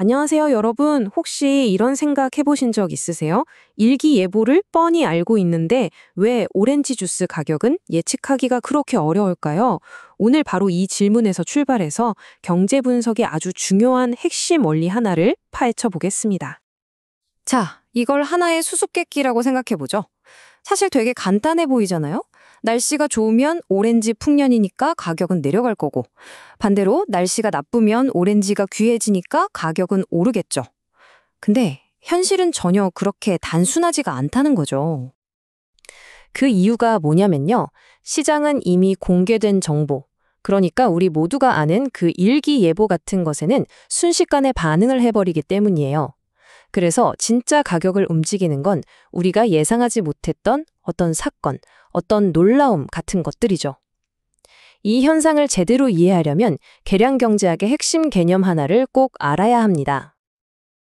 안녕하세요, 여러분. 혹시 이런 생각 해보신 적 있으세요? 일기예보를 뻔히 알고 있는데 왜 오렌지 주스 가격은 예측하기가 그렇게 어려울까요? 오늘 바로 이 질문에서 출발해서 경제 분석의 아주 중요한 핵심 원리 하나를 파헤쳐 보겠습니다. 자, 이걸 하나의 수수께끼라고 생각해보죠. 사실 되게 간단해 보이잖아요? 날씨가 좋으면 오렌지 풍년이니까 가격은 내려갈 거고, 반대로 날씨가 나쁘면 오렌지가 귀해지니까 가격은 오르겠죠. 근데 현실은 전혀 그렇게 단순하지가 않다는 거죠. 그 이유가 뭐냐면요. 시장은 이미 공개된 정보, 그러니까 우리 모두가 아는 그 일기예보 같은 것에는 순식간에 반응을 해버리기 때문이에요. 그래서 진짜 가격을 움직이는 건 우리가 예상하지 못했던 어떤 사건, 어떤 놀라움 같은 것들이죠. 이 현상을 제대로 이해하려면 계량 경제학의 핵심 개념 하나를 꼭 알아야 합니다.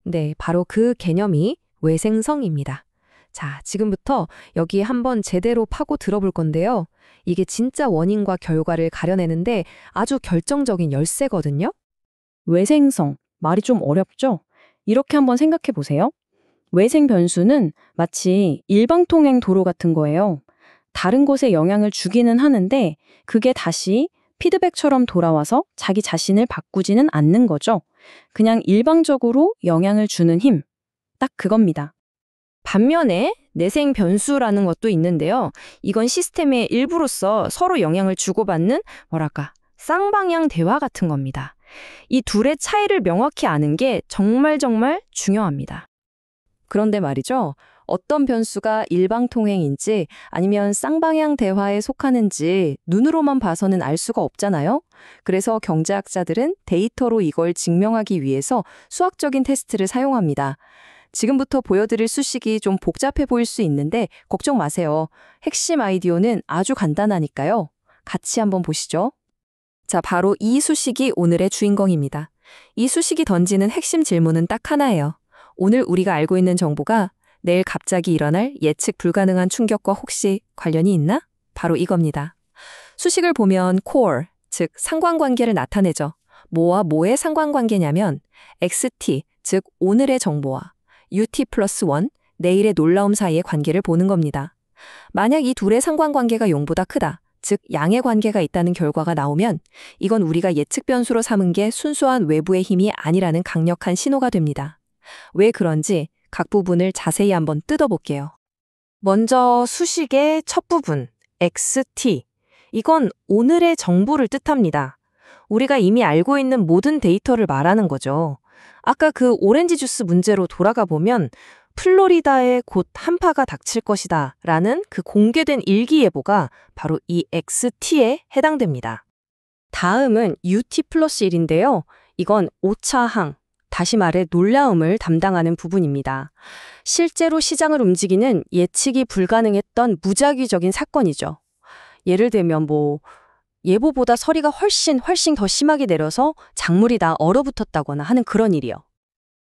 네, 바로 그 개념이 외생성입니다. 자, 지금부터 여기 한번 제대로 파고 들어볼 건데요. 이게 진짜 원인과 결과를 가려내는데 아주 결정적인 열쇠거든요. 외생성, 말이 좀 어렵죠? 이렇게 한번 생각해 보세요. 외생 변수는 마치 일방통행 도로 같은 거예요. 다른 곳에 영향을 주기는 하는데 그게 다시 피드백처럼 돌아와서 자기 자신을 바꾸지는 않는 거죠. 그냥 일방적으로 영향을 주는 힘, 딱 그겁니다. 반면에 내생 변수라는 것도 있는데요. 이건 시스템의 일부로서 서로 영향을 주고받는 뭐랄까 쌍방향 대화 같은 겁니다. 이 둘의 차이를 명확히 아는 게 정말 중요합니다. 그런데 말이죠. 어떤 변수가 일방통행인지 아니면 쌍방향 대화에 속하는지 눈으로만 봐서는 알 수가 없잖아요. 그래서 경제학자들은 데이터로 이걸 증명하기 위해서 수학적인 테스트를 사용합니다. 지금부터 보여드릴 수식이 좀 복잡해 보일 수 있는데 걱정 마세요. 핵심 아이디어는 아주 간단하니까요. 같이 한번 보시죠. 자, 바로 이 수식이 오늘의 주인공입니다. 이 수식이 던지는 핵심 질문은 딱 하나예요. 오늘 우리가 알고 있는 정보가 내일 갑자기 일어날 예측 불가능한 충격과 혹시 관련이 있나? 바로 이겁니다. 수식을 보면 core, 즉 상관관계를 나타내죠. 뭐와 뭐의 상관관계냐면 XT, 즉 오늘의 정보와 UT 플러스 1, 내일의 놀라움 사이의 관계를 보는 겁니다. 만약 이 둘의 상관관계가 0보다 크다, 즉 양의 관계가 있다는 결과가 나오면 이건 우리가 예측 변수로 삼은 게 순수한 외부의 힘이 아니라는 강력한 신호가 됩니다. 왜 그런지 각 부분을 자세히 한번 뜯어볼게요. 먼저 수식의 첫 부분, XT. 이건 오늘의 정보를 뜻합니다. 우리가 이미 알고 있는 모든 데이터를 말하는 거죠. 아까 그 오렌지 주스 문제로 돌아가 보면 플로리다에 곧 한파가 닥칠 것이다 라는 그 공개된 일기예보가 바로 이 XT에 해당됩니다. 다음은 UT 플러스 1인데요. 이건 오차항, 다시 말해 놀라움을 담당하는 부분입니다. 실제로 시장을 움직이는 예측이 불가능했던 무작위적인 사건이죠. 예를 들면 예보보다 서리가 훨씬 더 심하게 내려서 작물이 다 얼어붙었다거나 하는 그런 일이요.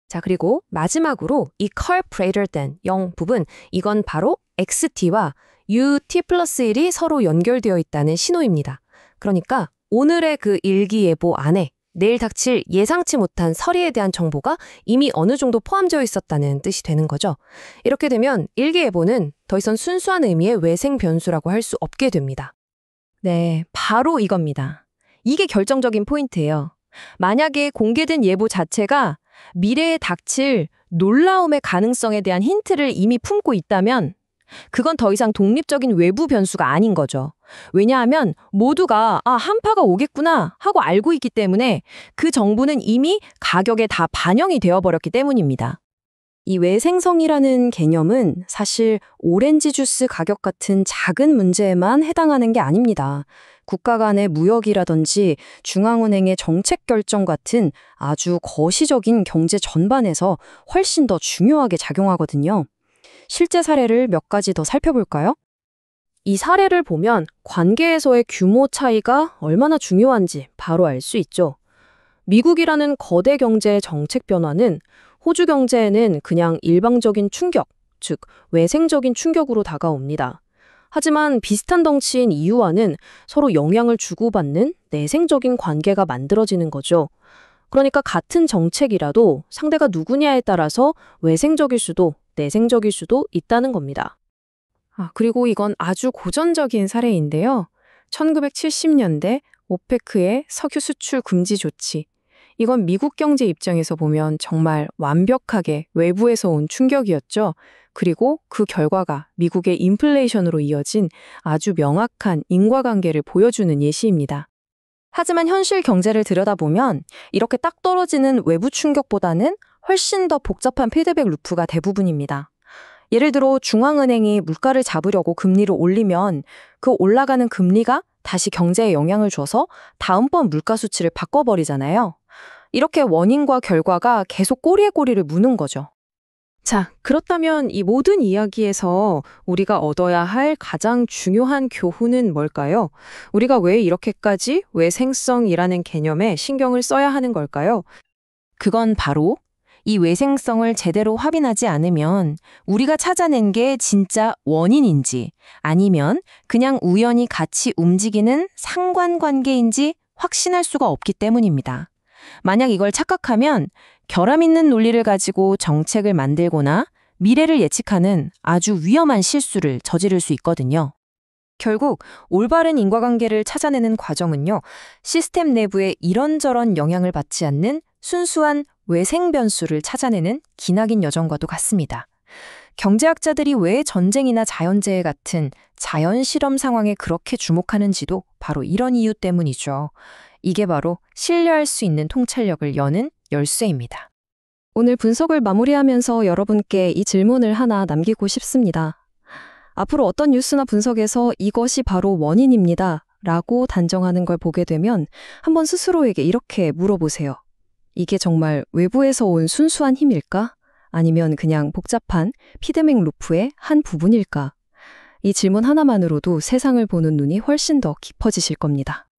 자, 그리고 마지막으로 이 car greater than 0 부분, 이건 바로 XT와 UT 플러스 1이 서로 연결되어 있다는 신호입니다. 그러니까 오늘의 그 일기예보 안에 내일 닥칠 예상치 못한 서리에 대한 정보가 이미 어느 정도 포함되어 있었다는 뜻이 되는 거죠. 이렇게 되면 일기예보는 더 이상 순수한 의미의 외생 변수라고 할 수 없게 됩니다. 네, 바로 이겁니다. 이게 결정적인 포인트예요. 만약에 공개된 예보 자체가 미래에 닥칠 놀라움의 가능성에 대한 힌트를 이미 품고 있다면 그건 더 이상 독립적인 외부 변수가 아닌 거죠. 왜냐하면 모두가 한파가 오겠구나 하고 알고 있기 때문에 그 정보는 이미 가격에 다 반영이 되어버렸기 때문입니다. 이 외생성이라는 개념은 사실 오렌지 주스 가격 같은 작은 문제에만 해당하는 게 아닙니다. 국가 간의 무역이라든지 중앙은행의 정책 결정 같은 아주 거시적인 경제 전반에서 훨씬 더 중요하게 작용하거든요. 실제 사례를 몇 가지 더 살펴볼까요? 이 사례를 보면 관계에서의 규모 차이가 얼마나 중요한지 바로 알 수 있죠. 미국이라는 거대 경제의 정책 변화는 호주 경제에는 그냥 일방적인 충격, 즉 외생적인 충격으로 다가옵니다. 하지만 비슷한 덩치인 EU와는 서로 영향을 주고받는 내생적인 관계가 만들어지는 거죠. 그러니까 같은 정책이라도 상대가 누구냐에 따라서 외생적일 수도 내생적일 수도 있다는 겁니다. 그리고 이건 아주 고전적인 사례인데요. 1970년대 오페크의 석유 수출 금지 조치. 이건 미국 경제 입장에서 보면 정말 완벽하게 외부에서 온 충격이었죠. 그리고 그 결과가 미국의 인플레이션으로 이어진 아주 명확한 인과관계를 보여주는 예시입니다. 하지만 현실 경제를 들여다보면 이렇게 딱 떨어지는 외부 충격보다는 훨씬 더 복잡한 피드백 루프가 대부분입니다. 예를 들어 중앙은행이 물가를 잡으려고 금리를 올리면 그 올라가는 금리가 다시 경제에 영향을 줘서 다음번 물가 수치를 바꿔버리잖아요. 이렇게 원인과 결과가 계속 꼬리에 꼬리를 무는 거죠. 자, 그렇다면 이 모든 이야기에서 우리가 얻어야 할 가장 중요한 교훈은 뭘까요? 우리가 왜 이렇게까지 외생성이라는 개념에 신경을 써야 하는 걸까요? 그건 바로 이 외생성을 제대로 확인하지 않으면 우리가 찾아낸 게 진짜 원인인지 아니면 그냥 우연히 같이 움직이는 상관관계인지 확신할 수가 없기 때문입니다. 만약 이걸 착각하면 결함 있는 논리를 가지고 정책을 만들거나 미래를 예측하는 아주 위험한 실수를 저지를 수 있거든요. 결국 올바른 인과관계를 찾아내는 과정은요, 시스템 내부에 이런저런 영향을 받지 않는 순수한 외생 변수를 찾아내는 기나긴 여정과도 같습니다. 경제학자들이 왜 전쟁이나 자연재해 같은 자연 실험 상황에 그렇게 주목하는지도 바로 이런 이유 때문이죠. 이게 바로 신뢰할 수 있는 통찰력을 여는 열쇠입니다. 오늘 분석을 마무리하면서 여러분께 이 질문을 하나 남기고 싶습니다. 앞으로 어떤 뉴스나 분석에서 이것이 바로 원인입니다 라고 단정하는 걸 보게 되면 한번 스스로에게 이렇게 물어보세요. 이게 정말 외부에서 온 순수한 힘일까? 아니면 그냥 복잡한 피드백 루프의 한 부분일까? 이 질문 하나만으로도 세상을 보는 눈이 훨씬 더 깊어지실 겁니다.